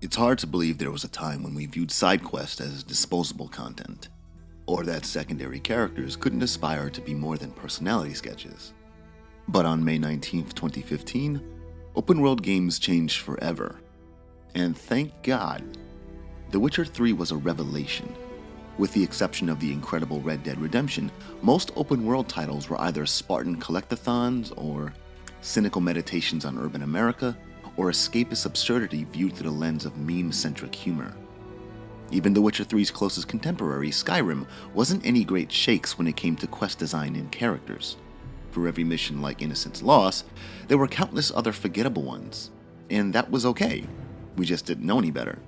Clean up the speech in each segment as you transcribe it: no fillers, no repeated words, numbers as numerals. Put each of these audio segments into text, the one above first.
It's hard to believe there was a time when we viewed side quests as disposable content, or that secondary characters couldn't aspire to be more than personality sketches. But on May 19th, 2015, open world games changed forever. And thank God, The Witcher 3 was a revelation. With the exception of the incredible Red Dead Redemption, most open world titles were either Spartan collectathons or cynical meditations on urban America, or escapist absurdity viewed through the lens of meme-centric humor. Even The Witcher 3's closest contemporary, Skyrim, wasn't any great shakes when it came to quest design and characters. For every mission like Innocence Lost, there were countless other forgettable ones, and that was okay. We just didn't know any better.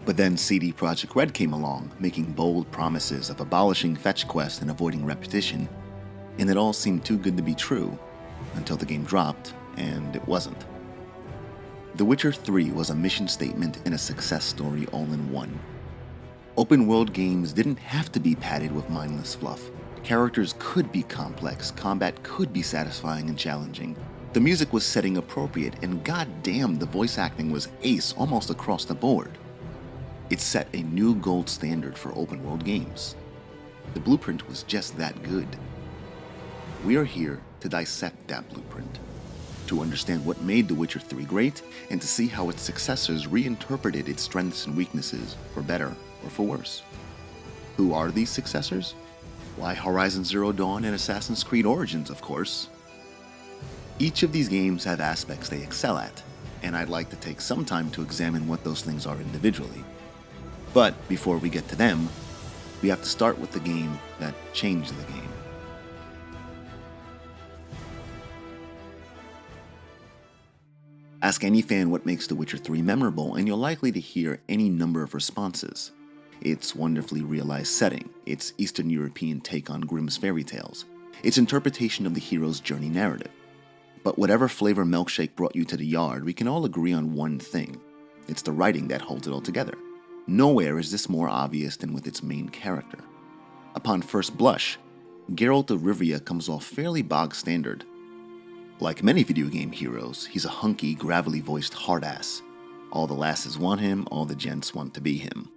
But then CD Projekt Red came along, making bold promises of abolishing fetch quests and avoiding repetition, and it all seemed too good to be true, until the game dropped, and it wasn't. The Witcher 3 was a mission statement and a success story all in one. Open world games didn't have to be padded with mindless fluff. Characters could be complex, combat could be satisfying and challenging. The music was setting appropriate, and goddamn, the voice acting was ace almost across the board. It set a new gold standard for open world games. The blueprint was just that good. We are here to dissect that blueprint, to understand what made The Witcher 3 great, and to see how its successors reinterpreted its strengths and weaknesses, for better or for worse. Who are these successors? Why, Horizon Zero Dawn and Assassin's Creed Origins, of course. Each of these games have aspects they excel at, and I'd like to take some time to examine what those things are individually. But before we get to them, we have to start with the game that changed the game. Ask any fan what makes The Witcher 3 memorable, and you're likely to hear any number of responses. Its wonderfully realized setting, its Eastern European take on Grimm's fairy tales, its interpretation of the hero's journey narrative. But whatever flavor milkshake brought you to the yard, we can all agree on one thing. It's the writing that holds it all together. Nowhere is this more obvious than with its main character. Upon first blush, Geralt of Rivia comes off fairly bog standard. Like many video game heroes, he's a hunky, gravelly-voiced hard-ass. All the lasses want him, all the gents want to be him.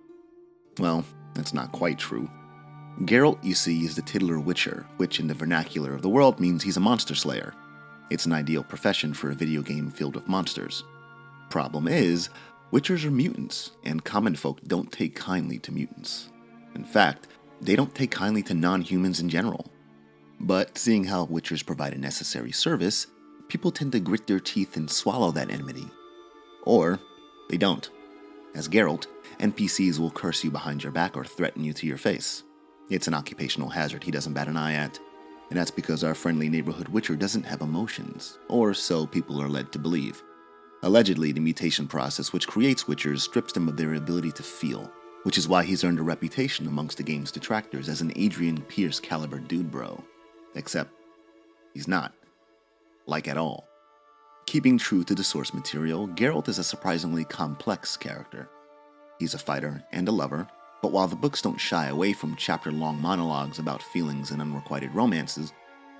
Well, that's not quite true. Geralt, you see, is the titular witcher, which in the vernacular of the world means he's a monster slayer. It's an ideal profession for a video game filled with monsters. Problem is, witchers are mutants, and common folk don't take kindly to mutants. In fact, they don't take kindly to non-humans in general. But seeing how witchers provide a necessary service, people tend to grit their teeth and swallow that enmity. Or they don't. As Geralt, NPCs will curse you behind your back or threaten you to your face. It's an occupational hazard he doesn't bat an eye at, and that's because our friendly neighborhood witcher doesn't have emotions, or so people are led to believe. Allegedly, the mutation process which creates witchers strips them of their ability to feel, which is why he's earned a reputation amongst the game's detractors as an Adrian Pierce caliber dude bro. Except, he's not. Like at all. Keeping true to the source material, Geralt is a surprisingly complex character. He's a fighter and a lover, but while the books don't shy away from chapter-long monologues about feelings and unrequited romances,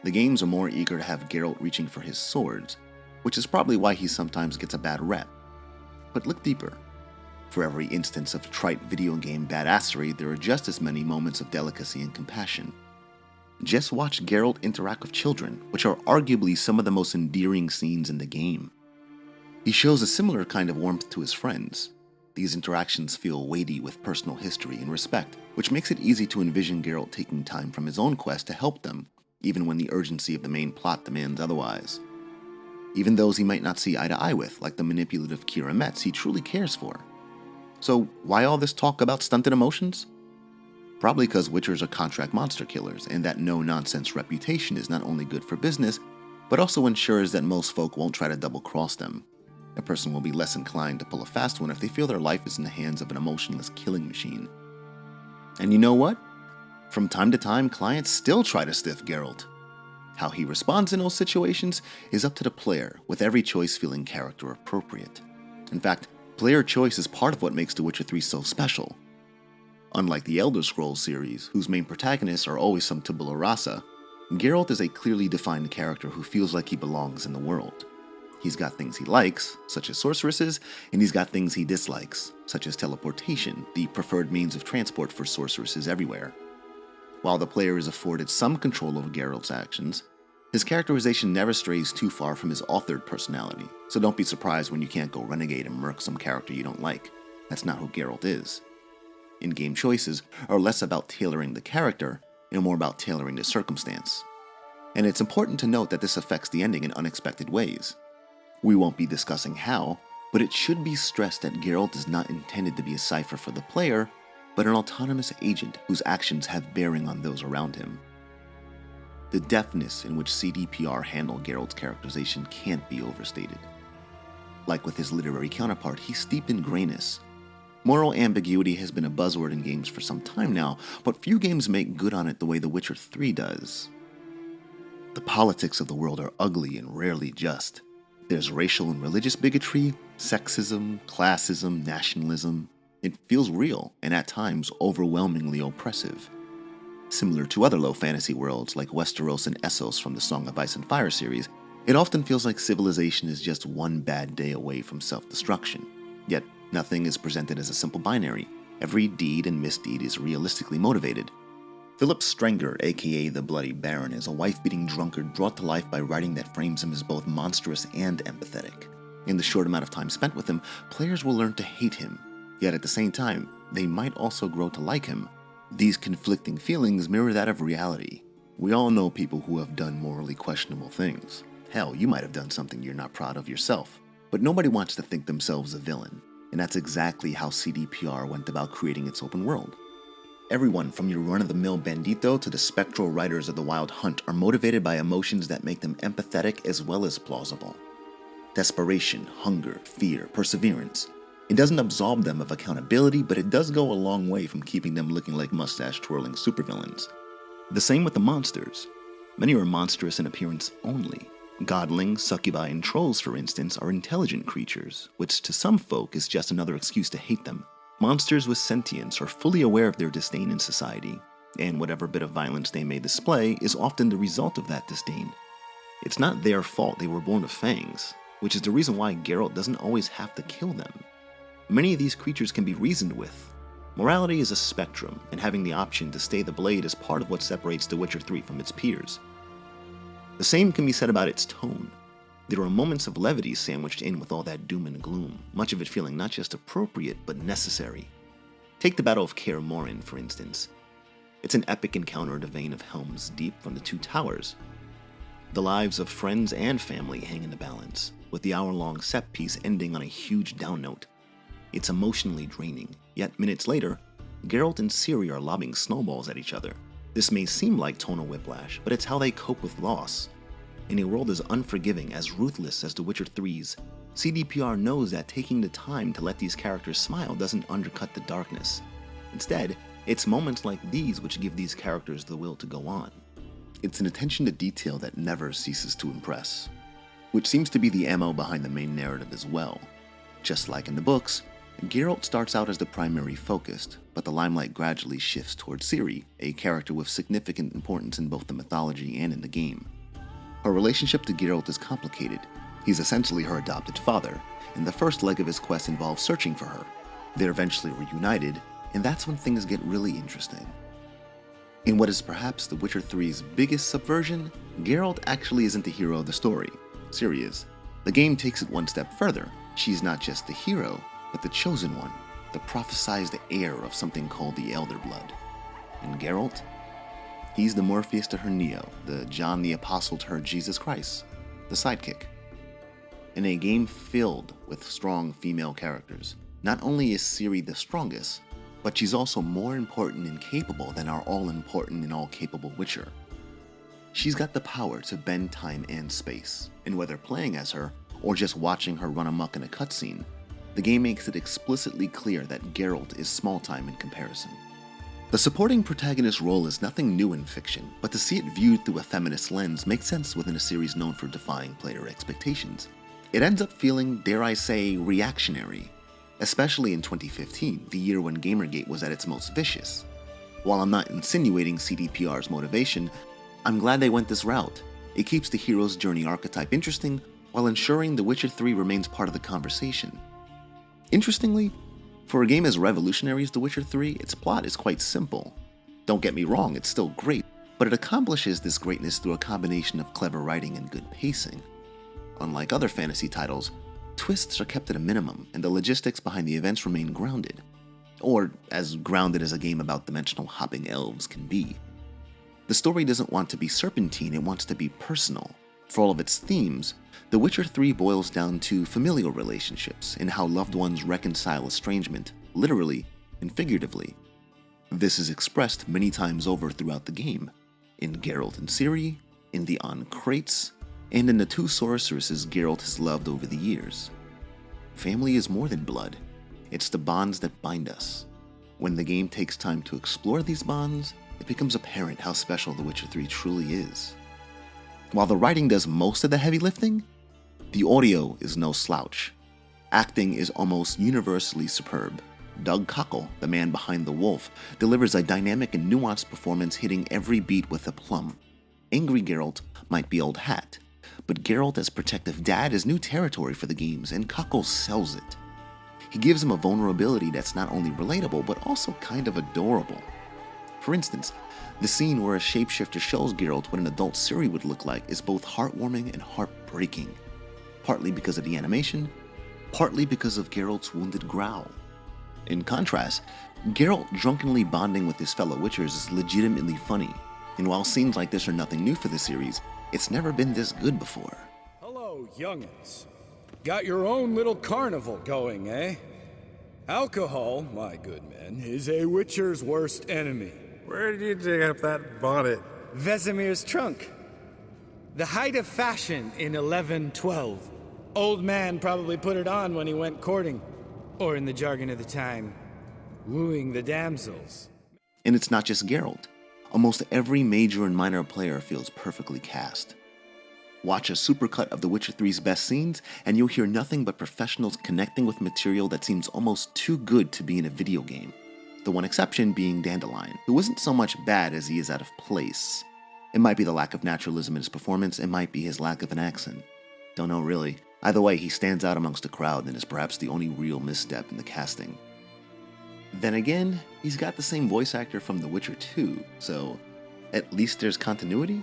the games are more eager to have Geralt reaching for his swords, which is probably why he sometimes gets a bad rep. But look deeper. For every instance of trite video game badassery, there are just as many moments of delicacy and compassion. Just watch Geralt interact with children, which are arguably some of the most endearing scenes in the game. He shows a similar kind of warmth to his friends. These interactions feel weighty with personal history and respect, which makes it easy to envision Geralt taking time from his own quest to help them, even when the urgency of the main plot demands otherwise. Even those he might not see eye to eye with, like the manipulative Kira Metz he truly cares for. So why all this talk about stunted emotions? Probably because witchers are contract monster killers, and that no-nonsense reputation is not only good for business, but also ensures that most folk won't try to double-cross them. A person will be less inclined to pull a fast one if they feel their life is in the hands of an emotionless killing machine. And you know what? From time to time, clients still try to stiff Geralt. How he responds in those situations is up to the player, with every choice feeling character appropriate. In fact, player choice is part of what makes The Witcher 3 so special. Unlike the Elder Scrolls series, whose main protagonists are always some tabula rasa, Geralt is a clearly defined character who feels like he belongs in the world. He's got things he likes, such as sorceresses, and he's got things he dislikes, such as teleportation, the preferred means of transport for sorceresses everywhere. While the player is afforded some control over Geralt's actions, his characterization never strays too far from his authored personality, so don't be surprised when you can't go renegade and murk some character you don't like. That's not who Geralt is. In-game choices are less about tailoring the character and more about tailoring the circumstance. And it's important to note that this affects the ending in unexpected ways. We won't be discussing how, but it should be stressed that Geralt is not intended to be a cipher for the player, but an autonomous agent whose actions have bearing on those around him. The deftness in which CDPR handled Geralt's characterization can't be overstated. Like with his literary counterpart, he's steeped in grayness. Moral ambiguity has been a buzzword in games for some time now, but few games make good on it the way The Witcher 3 does. The politics of the world are ugly and rarely just. There's racial and religious bigotry, sexism, classism, nationalism. It feels real, and at times overwhelmingly oppressive. Similar to other low fantasy worlds like Westeros and Essos from the Song of Ice and Fire series, it often feels like civilization is just one bad day away from self-destruction. Yet, nothing is presented as a simple binary. Every deed and misdeed is realistically motivated. Philip Strenger, aka the Bloody Baron, is a wife-beating drunkard brought to life by writing that frames him as both monstrous and empathetic. In the short amount of time spent with him, players will learn to hate him, yet at the same time, they might also grow to like him. These conflicting feelings mirror that of reality. We all know people who have done morally questionable things. Hell, you might have done something you're not proud of yourself. But nobody wants to think themselves a villain, and that's exactly how CDPR went about creating its open world. Everyone from your run-of-the-mill bandito to the spectral riders of the Wild Hunt are motivated by emotions that make them empathetic as well as plausible. Desperation, hunger, fear, perseverance. It doesn't absolve them of accountability, but it does go a long way from keeping them looking like mustache-twirling supervillains. The same with the monsters. Many are monstrous in appearance only. Godlings, succubi, and trolls, for instance, are intelligent creatures, which to some folk is just another excuse to hate them. Monsters with sentience are fully aware of their disdain in society, and whatever bit of violence they may display is often the result of that disdain. It's not their fault they were born with fangs, which is the reason why Geralt doesn't always have to kill them. Many of these creatures can be reasoned with. Morality is a spectrum, and having the option to stay the blade is part of what separates The Witcher 3 from its peers. The same can be said about its tone. There are moments of levity sandwiched in with all that doom and gloom, much of it feeling not just appropriate, but necessary. Take the Battle of Kaer Morhen, for instance. It's an epic encounter in the vein of Helm's Deep from the Two Towers. The lives of friends and family hang in the balance, with the hour-long set piece ending on a huge down note. It's emotionally draining, yet minutes later, Geralt and Ciri are lobbing snowballs at each other. This may seem like tonal whiplash, but it's how they cope with loss. In a world as unforgiving, as ruthless as The Witcher 3's, CDPR knows that taking the time to let these characters smile doesn't undercut the darkness. Instead, it's moments like these which give these characters the will to go on. It's an attention to detail that never ceases to impress, which seems to be the MO behind the main narrative as well. Just like in the books, Geralt starts out as the primary focus, but the limelight gradually shifts towards Ciri, a character with significant importance in both the mythology and in the game. Her relationship to Geralt is complicated. He's essentially her adopted father, and the first leg of his quest involves searching for her. They're eventually reunited, and that's when things get really interesting. In what is perhaps The Witcher 3's biggest subversion, Geralt actually isn't the hero of the story. Ciri is. The game takes it one step further. She's not just the hero, but the chosen one, the prophesized heir of something called the Elder Blood. And Geralt? He's the Morpheus to her Neo, the John the Apostle to her Jesus Christ, the sidekick. In a game filled with strong female characters, not only is Ciri the strongest, but she's also more important and capable than our all-important and all-capable Witcher. She's got the power to bend time and space, and whether playing as her or just watching her run amok in a cutscene, the game makes it explicitly clear that Geralt is small time in comparison. The supporting protagonist role is nothing new in fiction, but to see it viewed through a feminist lens makes sense within a series known for defying player expectations. It ends up feeling, dare I say, reactionary, especially in 2015, the year when Gamergate was at its most vicious. While I'm not insinuating CDPR's motivation, I'm glad they went this route. It keeps the hero's journey archetype interesting, while ensuring The Witcher 3 remains part of the conversation. Interestingly, for a game as revolutionary as The Witcher 3, its plot is quite simple. Don't get me wrong, it's still great, but it accomplishes this greatness through a combination of clever writing and good pacing. Unlike other fantasy titles, twists are kept at a minimum, and the logistics behind the events remain grounded. Or as grounded as a game about dimensional hopping elves can be. The story doesn't want to be serpentine, it wants to be personal. For all of its themes, The Witcher 3 boils down to familial relationships and how loved ones reconcile estrangement, literally and figuratively. This is expressed many times over throughout the game, in Geralt and Ciri, in the Crates, and in the two sorceresses Geralt has loved over the years. Family is more than blood, it's the bonds that bind us. When the game takes time to explore these bonds, it becomes apparent how special The Witcher 3 truly is. While the writing does most of the heavy lifting, the audio is no slouch. Acting is almost universally superb. Doug Cockle, the man behind The Wolf, delivers a dynamic and nuanced performance hitting every beat with aplomb. Angry Geralt might be old hat, but Geralt as protective dad is new territory for the games, and Cockle sells it. He gives him a vulnerability that's not only relatable, but also kind of adorable. For instance, the scene where a shapeshifter shows Geralt what an adult Ciri would look like is both heartwarming and heartbreaking, partly because of the animation, partly because of Geralt's wounded growl. In contrast, Geralt drunkenly bonding with his fellow Witchers is legitimately funny, and while scenes like this are nothing new for the series, it's never been this good before. Hello, young'uns. Got your own little carnival going, eh? Alcohol, my good men, is a Witcher's worst enemy. Where did you dig up that bonnet? Vesemir's trunk. The height of fashion in 1112. Old man probably put it on when he went courting. Or in the jargon of the time, wooing the damsels. And it's not just Geralt. Almost every major and minor player feels perfectly cast. Watch a supercut of The Witcher 3's best scenes, and you'll hear nothing but professionals connecting with material that seems almost too good to be in a video game. The one exception being Dandelion, who isn't so much bad as he is out of place. It might be the lack of naturalism in his performance, it might be his lack of an accent. Don't know really. Either way, he stands out amongst the crowd and is perhaps the only real misstep in the casting. Then again, he's got the same voice actor from The Witcher 2, so at least there's continuity?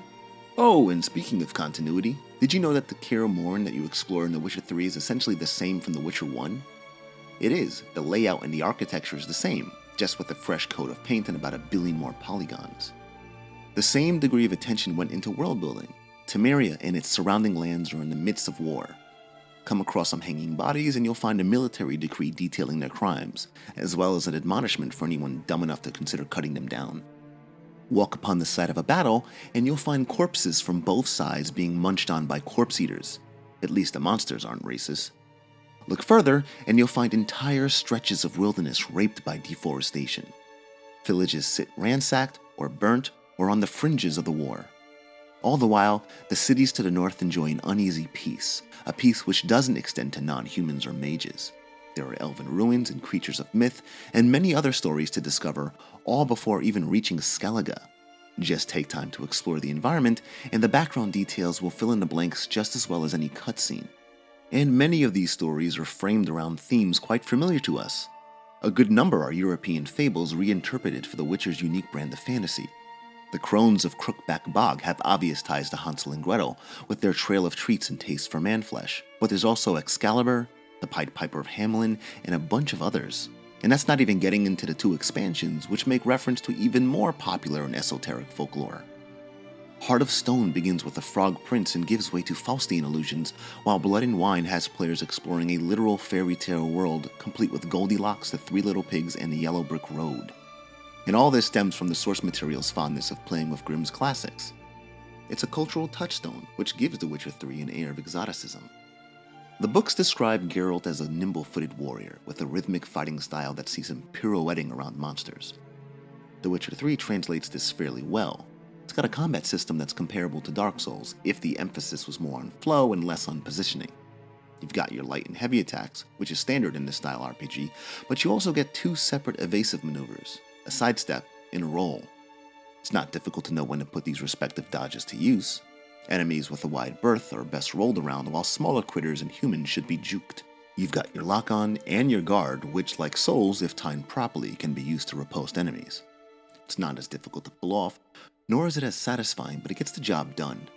Oh, and speaking of continuity, did you know that the Kaer Morhen that you explore in The Witcher 3 is essentially the same from The Witcher 1? It is. The layout and the architecture is the same, just with a fresh coat of paint and about 1 billion more polygons. The same degree of attention went into world building. Temeria and its surrounding lands are in the midst of war. Come across some hanging bodies and you'll find a military decree detailing their crimes, as well as an admonishment for anyone dumb enough to consider cutting them down. Walk upon the site of a battle and you'll find corpses from both sides being munched on by corpse eaters. At least the monsters aren't racist. Look further and you'll find entire stretches of wilderness raped by deforestation. Villages sit ransacked or burnt or on the fringes of the war. All the while, the cities to the north enjoy an uneasy peace, a peace which doesn't extend to non-humans or mages. There are elven ruins and creatures of myth, and many other stories to discover, all before even reaching Skellige. Just take time to explore the environment, and the background details will fill in the blanks just as well as any cutscene. And many of these stories are framed around themes quite familiar to us. A good number are European fables reinterpreted for The Witcher's unique brand of fantasy. The crones of Crookback Bog have obvious ties to Hansel and Gretel, with their trail of treats and taste for manflesh, but there's also Excalibur, the Pied Piper of Hamelin, and a bunch of others. And that's not even getting into the 2 expansions, which make reference to even more popular and esoteric folklore. Heart of Stone begins with a frog prince and gives way to Faustian allusions, while Blood and Wine has players exploring a literal fairy tale world, complete with Goldilocks, the 3 Little Pigs, and the Yellow Brick Road. And all this stems from the source material's fondness of playing with Grimm's classics. It's a cultural touchstone, which gives The Witcher 3 an air of exoticism. The books describe Geralt as a nimble-footed warrior, with a rhythmic fighting style that sees him pirouetting around monsters. The Witcher 3 translates this fairly well. It's got a combat system that's comparable to Dark Souls, if the emphasis was more on flow and less on positioning. You've got your light and heavy attacks, which is standard in this style RPG, but you also get 2 separate evasive maneuvers, a sidestep and a roll. It's not difficult to know when to put these respective dodges to use. Enemies with a wide berth are best rolled around, while smaller critters and humans should be juked. You've got your lock-on and your guard, which, like Souls, if timed properly, can be used to riposte enemies. It's not as difficult to pull off, nor is it as satisfying, but it gets the job done.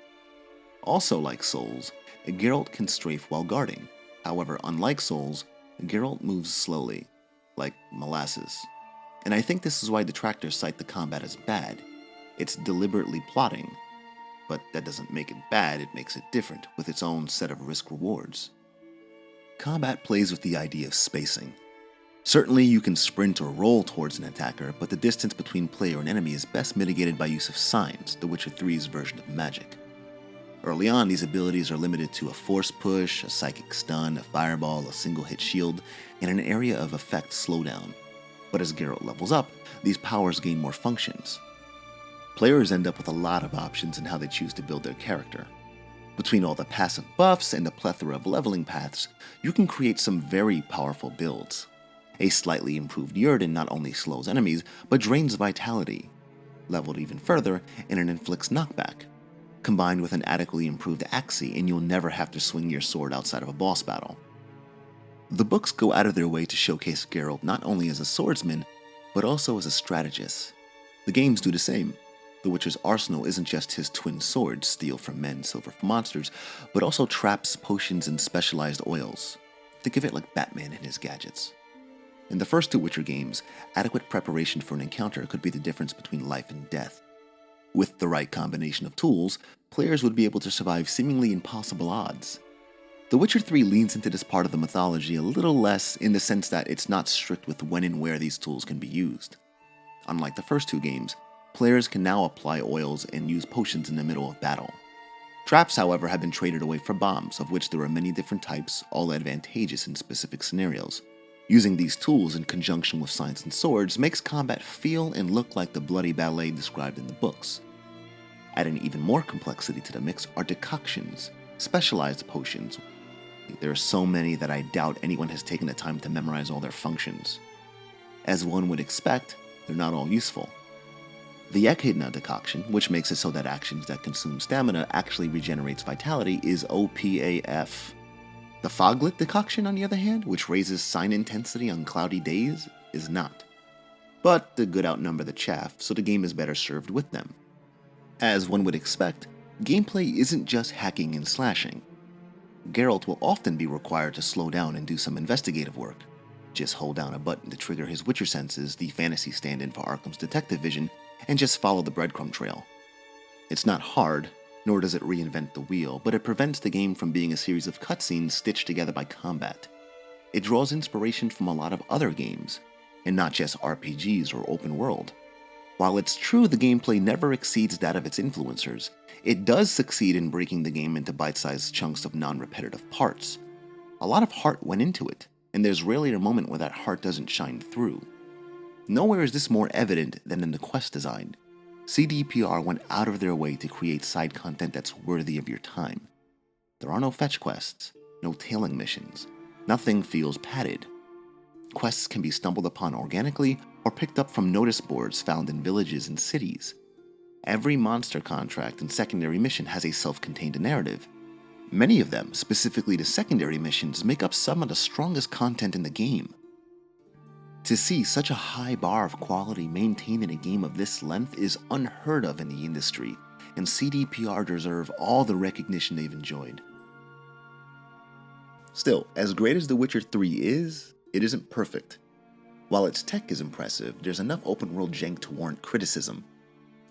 Also like Souls, Geralt can strafe while guarding. However, unlike Souls, Geralt moves slowly, like molasses. And I think this is why detractors cite the combat as bad. It's deliberately plotting. But that doesn't make it bad, it makes it different, with its own set of risk-rewards. Combat plays with the idea of spacing. Certainly you can sprint or roll towards an attacker, but the distance between player and enemy is best mitigated by use of signs, The Witcher 3's version of magic. Early on, these abilities are limited to a force push, a psychic stun, a fireball, a single-hit shield, and an area of effect slowdown. But as Geralt levels up, these powers gain more functions. Players end up with a lot of options in how they choose to build their character. Between all the passive buffs and the plethora of leveling paths, you can create some very powerful builds. A slightly improved Yrden not only slows enemies, but drains vitality. Leveled even further, and it inflicts knockback. Combined with an adequately improved Axii, and you'll never have to swing your sword outside of a boss battle. The books go out of their way to showcase Geralt not only as a swordsman, but also as a strategist. The games do the same. The Witcher's arsenal isn't just his twin swords, steel from men, silver from monsters, but also traps, potions, and specialized oils. Think of it like Batman and his gadgets. In the first two Witcher games, adequate preparation for an encounter could be the difference between life and death. With the right combination of tools, players would be able to survive seemingly impossible odds. The Witcher 3 leans into this part of the mythology a little less in the sense that it's not strict with when and where these tools can be used. Unlike the first two games, players can now apply oils and use potions in the middle of battle. Traps, however, have been traded away for bombs, of which there are many different types, all advantageous in specific scenarios. Using these tools in conjunction with signs and swords makes combat feel and look like the bloody ballet described in the books. Adding even more complexity to the mix are decoctions, specialized potions. There are so many that I doubt anyone has taken the time to memorize all their functions. As one would expect, they're not all useful. The Echidna decoction, which makes it so that actions that consume stamina actually regenerates vitality, is OPAF. The Foglit decoction, on the other hand, which raises sign intensity on cloudy days, is not. But the good outnumber the chaff, so the game is better served with them. As one would expect, gameplay isn't just hacking and slashing. Geralt will often be required to slow down and do some investigative work. Just hold down a button to trigger his Witcher senses, the fantasy stand-in for Arkham's detective vision, and just follow the breadcrumb trail. It's not hard, nor does it reinvent the wheel, but it prevents the game from being a series of cutscenes stitched together by combat. It draws inspiration from a lot of other games, and not just RPGs or open world. While it's true the gameplay never exceeds that of its influencers, it does succeed in breaking the game into bite-sized chunks of non-repetitive parts. A lot of heart went into it, and there's rarely a moment where that heart doesn't shine through. Nowhere is this more evident than in the quest design. CDPR went out of their way to create side content that's worthy of your time. There are no fetch quests, no tailing missions. Nothing feels padded. Quests can be stumbled upon organically or picked up from notice boards found in villages and cities. Every monster contract and secondary mission has a self-contained narrative. Many of them, specifically the secondary missions, make up some of the strongest content in the game. To see such a high bar of quality maintained in a game of this length is unheard of in the industry, and CDPR deserve all the recognition they've enjoyed. Still, as great as The Witcher 3 is, it isn't perfect. While its tech is impressive, there's enough open-world jank to warrant criticism.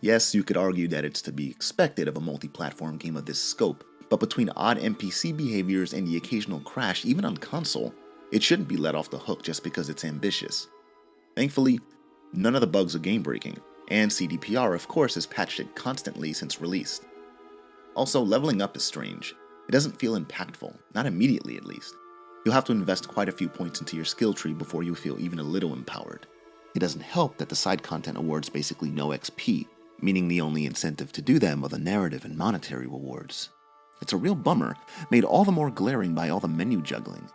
Yes, you could argue that it's to be expected of a multi-platform game of this scope, but between odd NPC behaviors and the occasional crash, even on console, it shouldn't be let off the hook just because it's ambitious. Thankfully, none of the bugs are game-breaking, and CDPR of course has patched it constantly since release. Also, leveling up is strange. It doesn't feel impactful, not immediately at least. You'll have to invest quite a few points into your skill tree before you feel even a little empowered. It doesn't help that the side content awards basically no XP, meaning the only incentive to do them are the narrative and monetary rewards. It's a real bummer, made all the more glaring by all the menu juggling.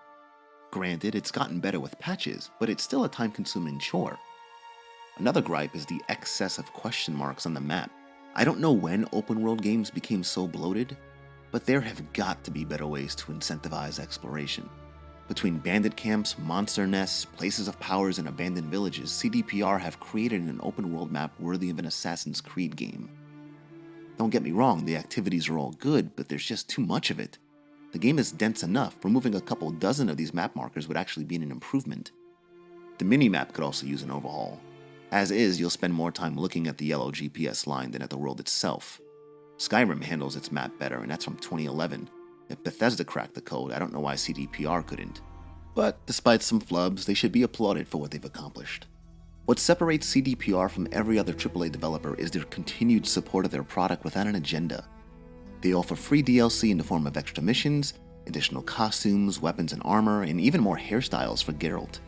Granted, it's gotten better with patches, but it's still a time-consuming chore. Another gripe is the excess of question marks on the map. I don't know when open world games became so bloated, but there have got to be better ways to incentivize exploration. Between bandit camps, monster nests, places of powers, and abandoned villages, CDPR have created an open world map worthy of an Assassin's Creed game. Don't get me wrong, the activities are all good, but there's just too much of it. The game is dense enough, removing a couple dozen of these map markers would actually be an improvement. The mini-map could also use an overhaul. As is, you'll spend more time looking at the yellow GPS line than at the world itself. Skyrim handles its map better, and that's from 2011. If Bethesda cracked the code, I don't know why CDPR couldn't. But despite some flubs, they should be applauded for what they've accomplished. What separates CDPR from every other AAA developer is their continued support of their product without an agenda. They offer free DLC in the form of extra missions, additional costumes, weapons and armor, and even more hairstyles for Geralt.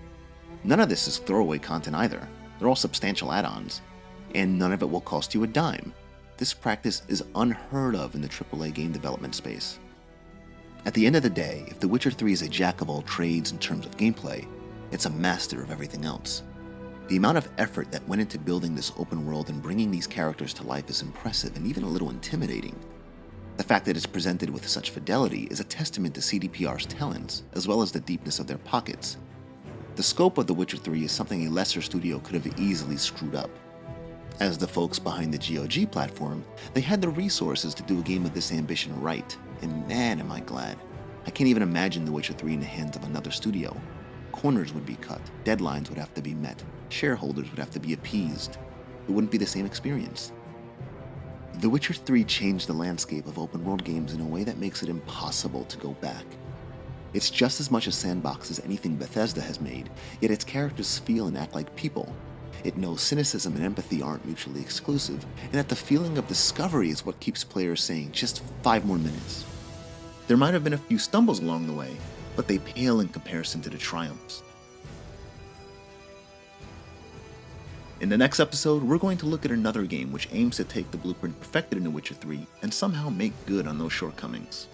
None of this is throwaway content either. They're all substantial add-ons, and none of it will cost you a dime. This practice is unheard of in the AAA game development space. At the end of the day, if The Witcher 3 is a jack of all trades in terms of gameplay, it's a master of everything else. The amount of effort that went into building this open world and bringing these characters to life is impressive and even a little intimidating. The fact that it's presented with such fidelity is a testament to CDPR's talents, as well as the deepness of their pockets. The scope of The Witcher 3 is something a lesser studio could have easily screwed up. As the folks behind the GOG platform, they had the resources to do a game of this ambition right, and man am I glad. I can't even imagine The Witcher 3 in the hands of another studio. Corners would be cut, deadlines would have to be met, shareholders would have to be appeased. It wouldn't be the same experience. The Witcher 3 changed the landscape of open world games in a way that makes it impossible to go back. It's just as much a sandbox as anything Bethesda has made, yet its characters feel and act like people. It knows cynicism and empathy aren't mutually exclusive, and that the feeling of discovery is what keeps players saying, just 5 more minutes. There might have been a few stumbles along the way, but they pale in comparison to the triumphs. In the next episode, we're going to look at another game which aims to take the blueprint perfected in The Witcher 3 and somehow make good on those shortcomings.